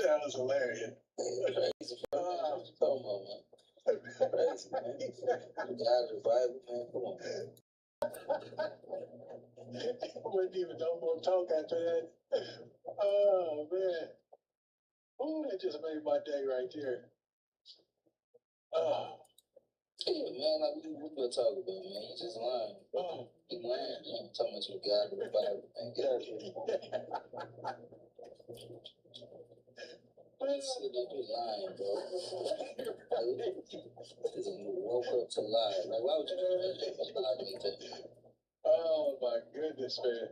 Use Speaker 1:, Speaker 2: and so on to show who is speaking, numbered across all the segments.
Speaker 1: That was hilarious.
Speaker 2: Crazy. What you talking about, man? Crazy, man. You got the Bible, man. Come on.
Speaker 1: I wouldn't even no more talk after that. Oh man. Oh, that just made my day right there.
Speaker 2: Yeah, man, like we gonna talk about, man. You just lying. You lying, man. Talking about you got the Bible, man. Get out of here. Sit up and lying, bro. Because you woke up to lie. Like, why would you do that? Lie like that?
Speaker 1: Oh my goodness, man.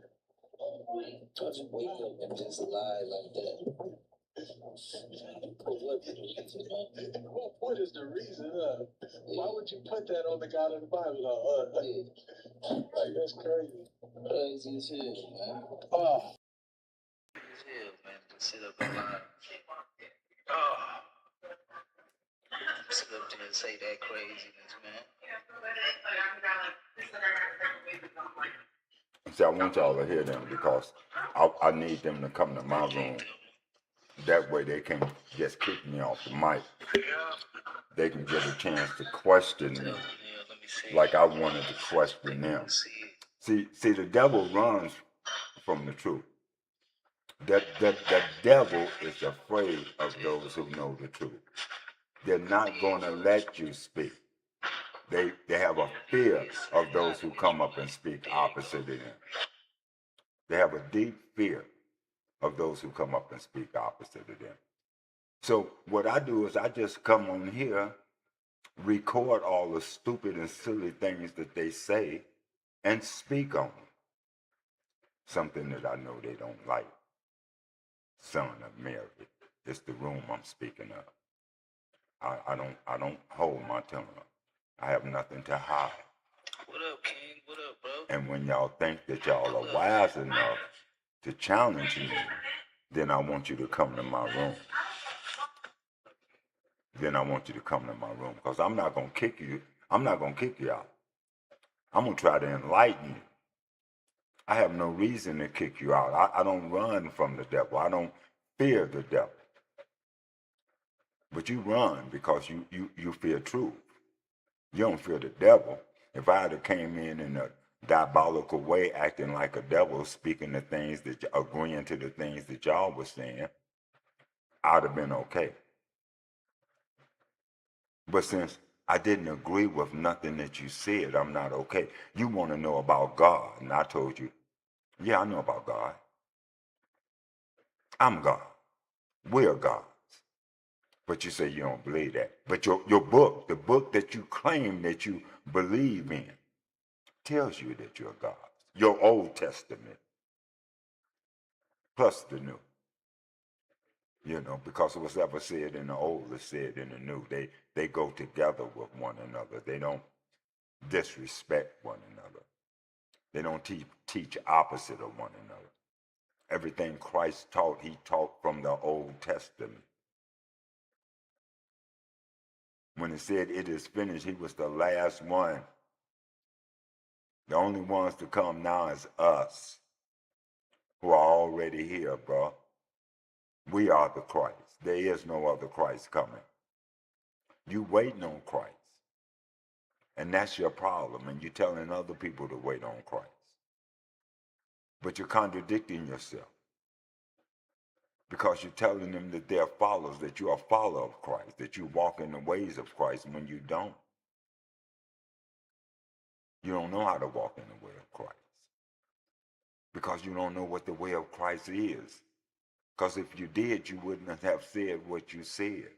Speaker 2: Why'd you wake up and just lie like that?
Speaker 1: What is the reason? Why would you put that on the God of the Bible? Like, that's crazy.
Speaker 2: Crazy as hell, man. Crazy as hell, man. To sit up and lie. Sit up there and say that craziness, man.
Speaker 3: See, I want y'all to hear them because I need them to come to my room. That way they can just kick me off the mic. They can get a chance to question me like I wanted to question them. See, the devil runs from the truth. The devil is afraid of those who know the truth. They're not going to let you speak. They have a fear of those who come up and speak opposite of them. They have a deep fear of those who come up and speak opposite of them. So what I do is I just come on here, record all the stupid and silly things that they say, and speak on them. Something that I know they don't like. SonOfMary. It's the room I'm speaking of. I don't hold my tongue. I have nothing to hide.
Speaker 2: What up, King? What up, bro?
Speaker 3: And when y'all think that y'all are wise enough to challenge me, then I want you to come to my room. Then I want you to come to my room because I'm not going to kick you. I'm not going to kick you out. I'm going to try to enlighten you. I have no reason to kick you out. I don't run from the devil. I don't fear the devil. But you run because you fear truth. You don't fear the devil. If I had came in a diabolical way, acting like a devil, speaking the things that, agreeing to the things that y'all was saying, I'd have been okay. But since I didn't agree with nothing that you said, I'm not okay. You want to know about God, and I told you, yeah, I know about God. I'm God. We're gods. But you say you don't believe that. But your book, the book that you claim that you believe in, tells you that you're God. Your Old Testament, plus the New. You know, because what's ever said in the Old is said in the New. They go together with one another. They don't disrespect one another. They don't teach opposite of one another. Everything Christ taught, he taught from the Old Testament. When he said it is finished, he was the last one. The only ones to come now is us, who are already here, bro. We are the Christ. There is no other Christ coming. You waiting on Christ. And that's your problem. And you're telling other people to wait on Christ. But you're contradicting yourself. Because you're telling them that they're followers, that you're a follower of Christ, that you walk in the ways of Christ when you don't. You don't know how to walk in the way of Christ. Because you don't know what the way of Christ is. Because if you did, you wouldn't have said what you said.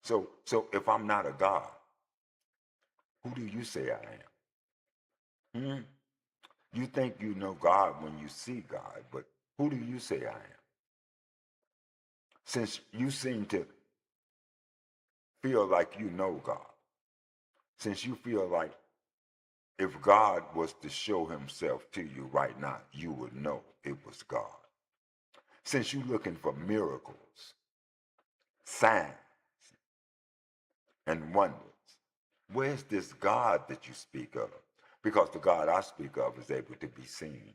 Speaker 3: So if I'm not a God, who do you say I am? You think you know God when you see God, but who do you say I am? Since you seem to feel like you know God, since you feel like if God was to show himself to you right now, you would know it was God. Since you're looking for miracles, signs, and wonders, where's this God that you speak of? Because the God I speak of is able to be seen.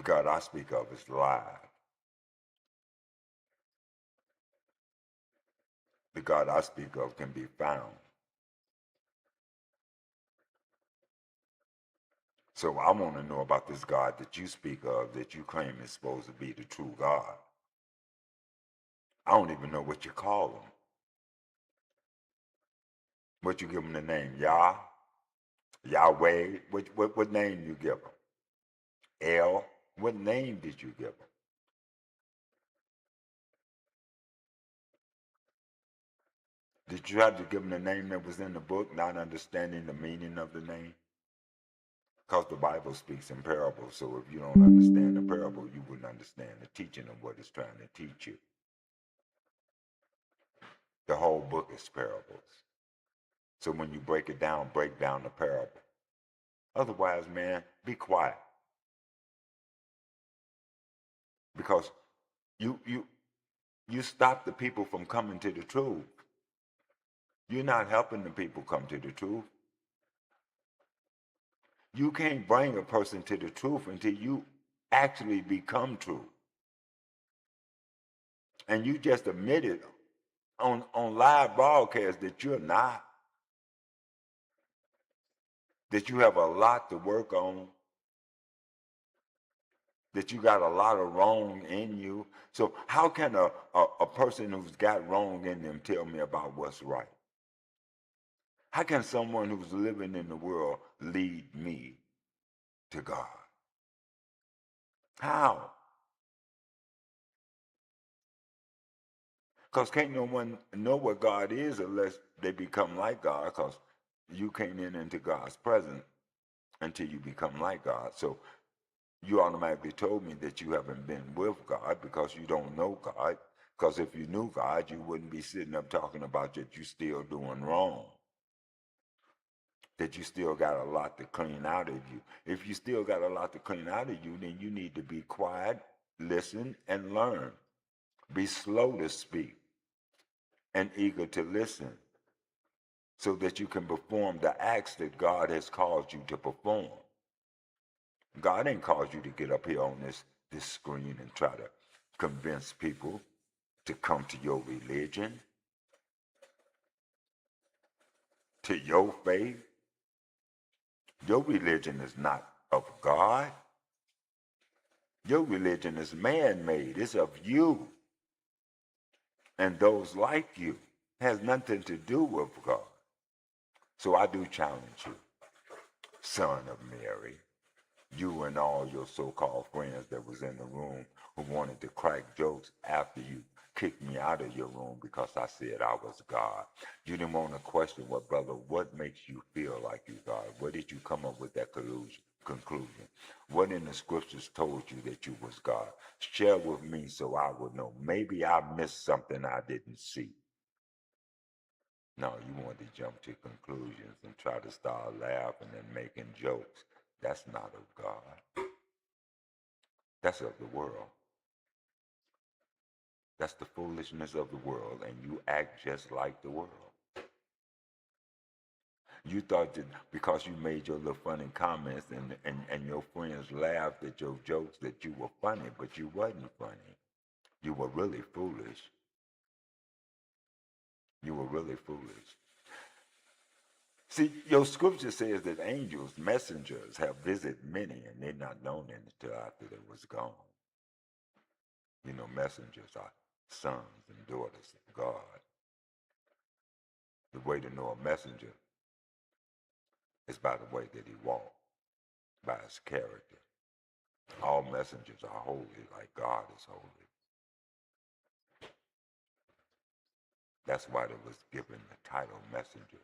Speaker 3: The God I speak of is live. The God I speak of can be found. So I want to know about this God that you speak of, that you claim is supposed to be the true God. I don't even know what you call him. What you give him the name? Yah? Yahweh? What name you give him? El? What name did you give him? Did you have to give him the name that was in the book, not understanding the meaning of the name? Because the Bible speaks in parables, so if you don't understand the parable, you wouldn't understand the teaching of what it's trying to teach you. The whole book is parables. So when you break it down, break down the parable. Otherwise, man, be quiet. Because you stop the people from coming to the truth. You're not helping the people come to the truth. You can't bring a person to the truth until you actually become true. And you just admitted on live broadcast that you're not, that you have a lot to work on, that you got a lot of wrong in you. So how can a person who's got wrong in them tell me about what's right? How can someone who's living in the world lead me to God? How? Because can't no one know what God is unless they become like God, because you can't enter into God's presence until you become like God. So you automatically told me that you haven't been with God because you don't know God. Because if you knew God, you wouldn't be sitting up talking about that you still doing wrong, that you still got a lot to clean out of you. If you still got a lot to clean out of you, then you need to be quiet, listen, and learn. Be slow to speak and eager to listen, so that you can perform the acts that God has called you to perform. God ain't called you to get up here on this screen and try to convince people to come to your religion, to your faith. Your religion is not of God. Your religion is man-made. It's of you and those like you. It has nothing to do with God. So I do challenge you, son of Mary, you and all your so-called friends that was in the room who wanted to crack jokes after you kicked me out of your room because I said I was God. You didn't want to question, well, brother, what makes you feel like you God? Where did you come up with that conclusion? What in the scriptures told you that you was God? Share with me so I would know. Maybe I missed something I didn't see. No, you want to jump to conclusions and try to start laughing and making jokes. That's not of God. That's of the world. That's the foolishness of the world, and you act just like the world. You thought that because you made your little funny comments and your friends laughed at your jokes that you were funny, but you wasn't funny. You were really foolish. You were really foolish. See, your scripture says that angels, messengers, have visited many, and they're not known until after they was gone. You know, messengers are sons and daughters of God. The way to know a messenger is by the way that he walked, by his character. All messengers are holy like God is holy. That's why they was given the title messengers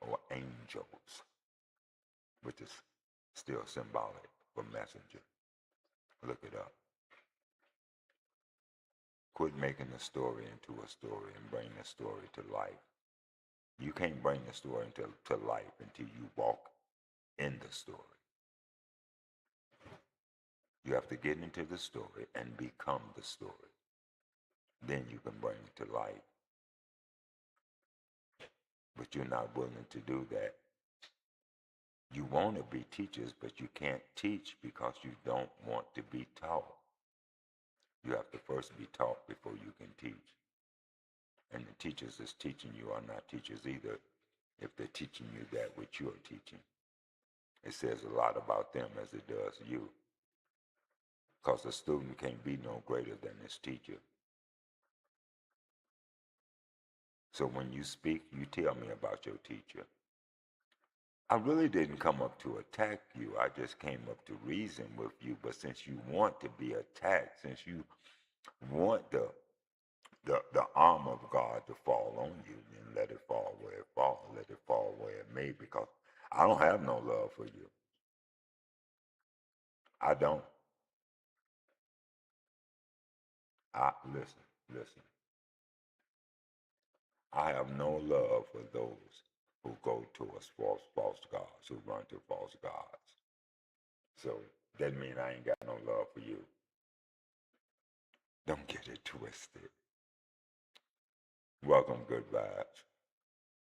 Speaker 3: or angels, which is still symbolic for messenger. Look it up. Quit making the story into a story and bring the story to life. You can't bring the story to life until you walk in the story. You have to get into the story and become the story. Then you can bring it to life. But you're not willing to do that. You want to be teachers, but you can't teach because you don't want to be taught. You have to first be taught before you can teach. And the teachers that's teaching you are not teachers either if they're teaching you that which you're teaching. It says a lot about them as it does you. Because a student can't be no greater than his teacher. So when you speak, you tell me about your teacher. I really didn't come up to attack you. I just came up to reason with you. But since you want to be attacked, since you want the arm of God to fall on you, then let it fall where it falls. Let it fall where it may, because I don't have no love for you. I don't. Listen. I have no love for those who go towards false gods, who run to false gods. So that means I ain't got no love for you. Don't get it twisted. Welcome, Good Vibes.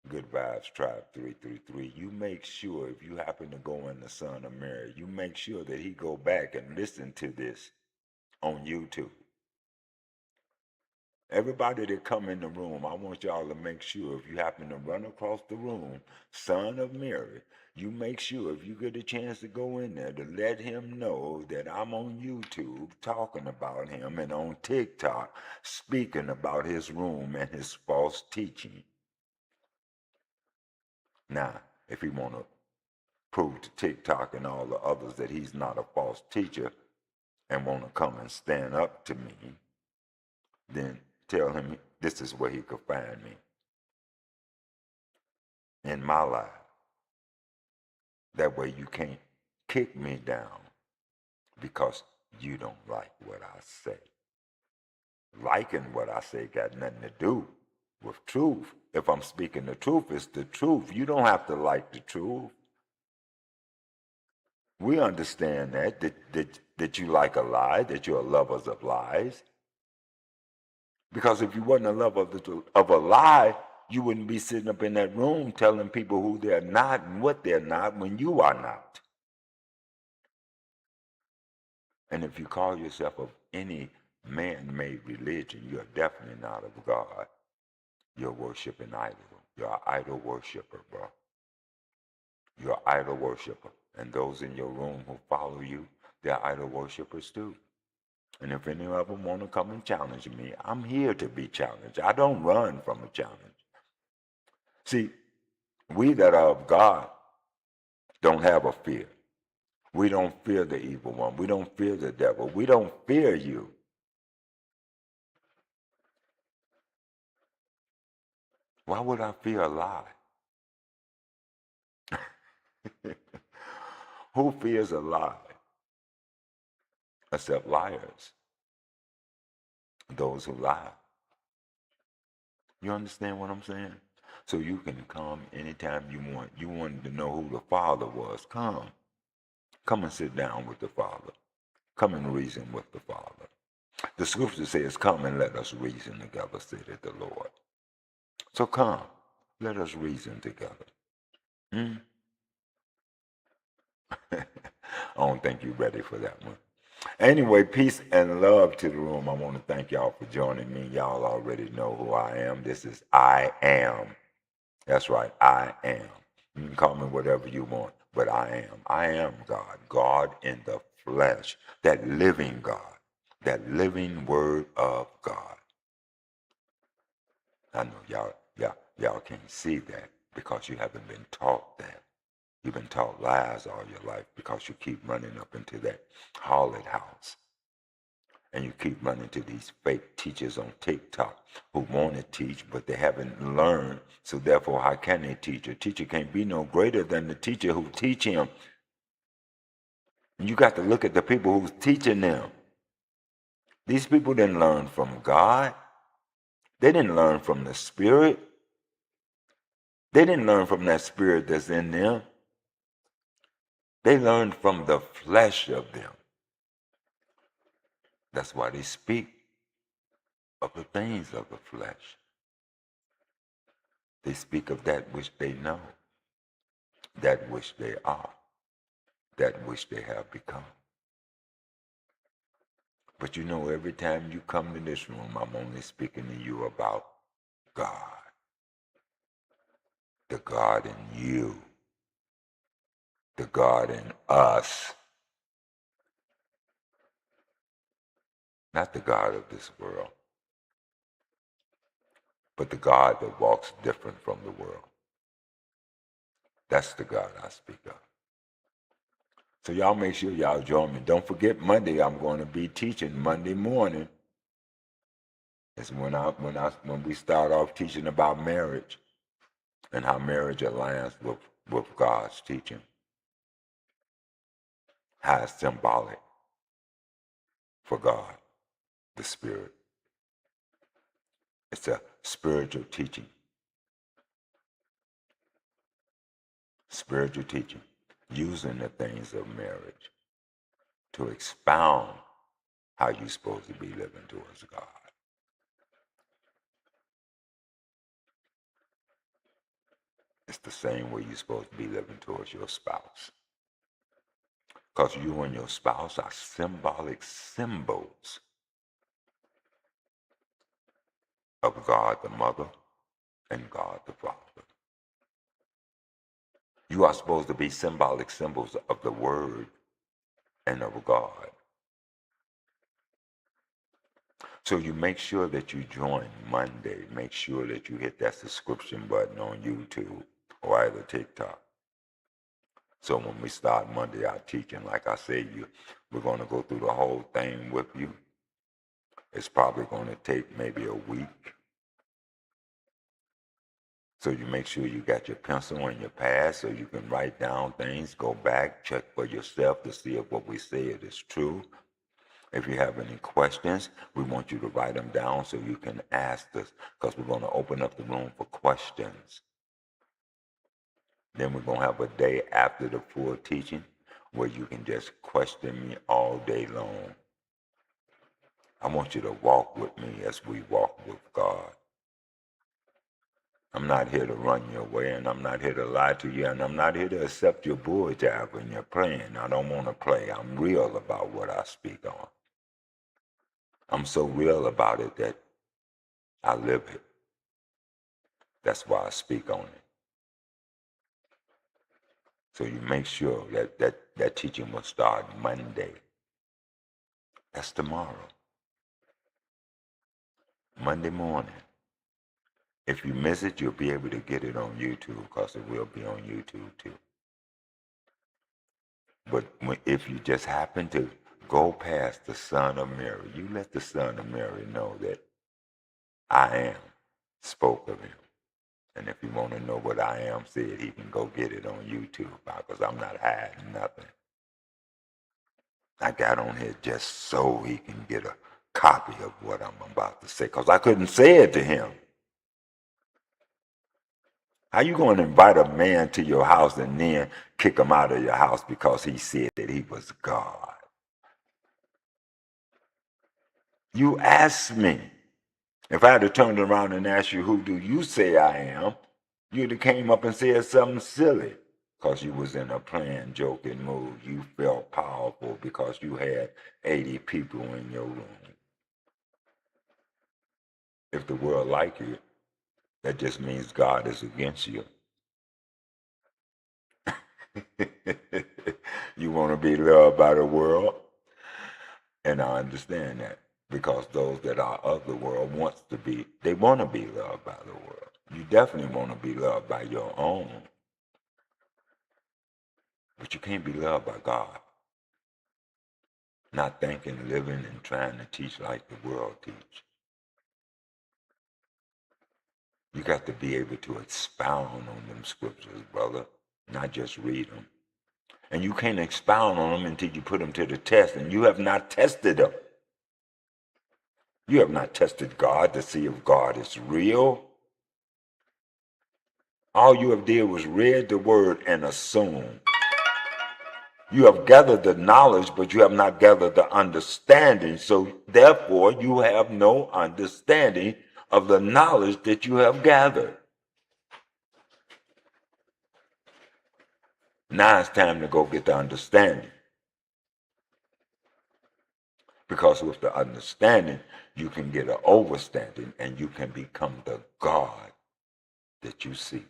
Speaker 3: Good Vibes Tribe 333. You make sure, if you happen to go in the SonOfMary, you make sure that he go back and listen to this on YouTube. Everybody that come in the room, I want y'all to make sure, if you happen to run across the room, SonOfMary, you make sure, if you get a chance to go in there, to let him know that I'm on YouTube talking about him, and on TikTok speaking about his room and his false teaching. Now, if he want to prove to TikTok and all the others that he's not a false teacher and want to come and stand up to me, then tell him this is where he could find me in my life. That way you can't kick me down because you don't like what I say. Liking what I say got nothing to do with truth. If I'm speaking the truth, it's the truth. You don't have to like the truth. We understand that you like a lie, that you're lovers of lies. Because if you wasn't a lover of a lie, you wouldn't be sitting up in that room telling people who they're not and what they're not when you are not. And if you call yourself of any man-made religion, you're definitely not of God. You're worshiping idol. You're an idol worshiper, bro. You're an idol worshiper. And those in your room who follow you, they're idol worshipers too. And if any of them want to come and challenge me, I'm here to be challenged. I don't run from a challenge. See, we that are of God don't have a fear. We don't fear the evil one. We don't fear the devil. We don't fear you. Why would I fear a lie? Who fears a lie? Except liars. Those who lie. You understand what I'm saying? So you can come anytime you want. You wanted to know who the Father was. Come. Come and sit down with the Father. Come and reason with the Father. The scripture says, come and let us reason together, said the Lord. So come, let us reason together. I don't think you're ready for that one. Anyway, peace and love to the room. I want to thank y'all for joining me. Y'all already know who I am. This is I Am. That's right, I am. You can call me whatever you want, but I am. I am God. God in the flesh. That living God. That living word of God. I know y'all can't see that because you haven't been taught that. You've been taught lies all your life because you keep running up into that harlot house. And you keep running to these fake teachers on TikTok who want to teach, but they haven't learned. So therefore, how can they teach? A teacher can't be no greater than the teacher who teach him. And you got to look at the people who's teaching them. These people didn't learn from God. They didn't learn from the Spirit. They didn't learn from that spirit that's in them. They learned from the flesh of them. That's why they speak of the things of the flesh. They speak of that which they know. that which they are, that which they have become. But you know, every time you come to this room, I'm only speaking to you about God, the God in you, the God in us, not the God of this world, but the God that walks different from the world. That's the God I speak of. So y'all make sure y'all join me. Don't forget Monday, I'm going to be teaching Monday morning. It's when we start off teaching about marriage and how marriage aligns with God's teaching. How it's symbolic for God, the Spirit. It's a spiritual teaching. Spiritual teaching. Using the things of marriage to expound how you're supposed to be living towards God. It's the same way you're supposed to be living towards your spouse. Because you and your spouse are symbolic symbols of God the Mother and God the Father. You are supposed to be symbolic symbols of the Word and of God. So you make sure that you join Monday. Make sure that you hit that subscription button on YouTube or either TikTok. So when we start Monday our teaching, like I said, we're going to go through the whole thing with you. It's probably going to take maybe a week. So you make sure you got your pencil and your pad so you can write down things, go back, check for yourself to see if what we said is true. If you have any questions, we want you to write them down so you can ask us, because we're going to open up the room for questions. Then we're going to have a day after the full teaching where you can just question me all day long. I want you to walk with me as we walk with God. I'm not here to run your way, and I'm not here to lie to you, and I'm not here to accept your bull jive when you're playing. I don't want to play. I'm real about what I speak on. I'm so real about it that I live it. That's why I speak on it. So you make sure that teaching will start Monday. That's tomorrow. Monday morning. If you miss it, you'll be able to get it on YouTube, because it will be on YouTube too. But if you just happen to go past the SonOfMary, you let the SonOfMary know that I am spoke of him. And if you want to know what I am said, he can go get it on YouTube, because I'm not hiding nothing. I got on here just so he can get a copy of what I'm about to say, because I couldn't say it to him. How you going to invite a man to your house and then kick him out of your house because he said that he was God? You asked me. If I had turned around and asked you, who do you say I am, you'd have came up and said something silly, because you was in a playing, joking mood. You felt powerful because you had 80 people in your room. If the world like you, that just means God is against you. You want to be loved by the world? And I understand that, because those that are of the world want to be loved by the world. You definitely want to be loved by your own. But you can't be loved by God. Not thinking, living, and trying to teach like the world teach. You got to be able to expound on them scriptures, brother, not just read them. And you can't expound on them until you put them to the test, and you have not tested them. You have not tested God to see if God is real. All you have did was read the word and assume. You have gathered the knowledge, but you have not gathered the understanding. So therefore, you have no understanding of the knowledge that you have gathered. Now it's time to go get the understanding. Because with the understanding, you can get an overstanding and you can become the God that you seek.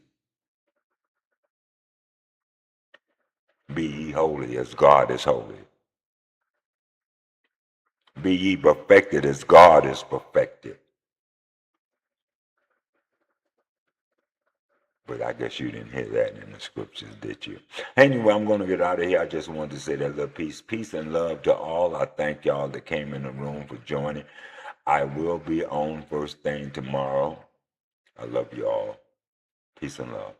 Speaker 3: Be ye holy as God is holy. Be ye perfected as God is perfected. But I guess you didn't hear that in the scriptures, did you? Anyway, I'm going to get out of here. I just wanted to say that little piece. Peace and love to all. I thank y'all that came in the room for joining. I will be on first thing tomorrow. I love you all. Peace and love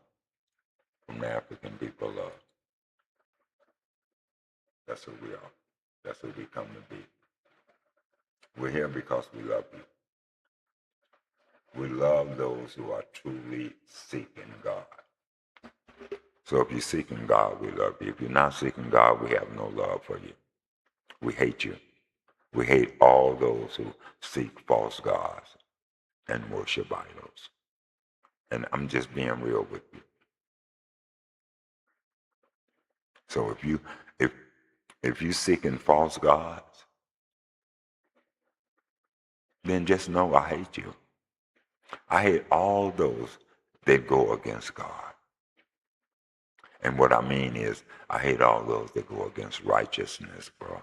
Speaker 3: from the African people love. That's who we are. That's who we come to be. We're here because we love you. We love those who are truly seeking God. So if you're seeking God, we love you. If you're not seeking God, we have no love for you. We hate you. We hate all those who seek false gods and worship idols. And I'm just being real with you. So if you're seeking false gods, then just know I hate you. I hate all those that go against God. And what I mean is, I hate all those that go against righteousness, bro.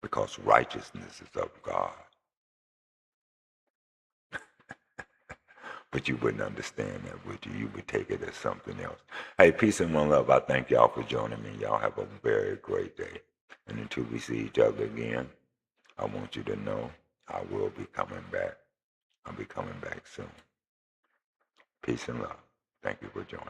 Speaker 3: Because righteousness is of God. But you wouldn't understand that, would you? You would take it as something else. Hey, peace and one love. I thank y'all for joining me. Y'all have a very great day. And until we see each other again, I want you to know I will be coming back. I'll be coming back soon. Peace and love. Thank you for joining.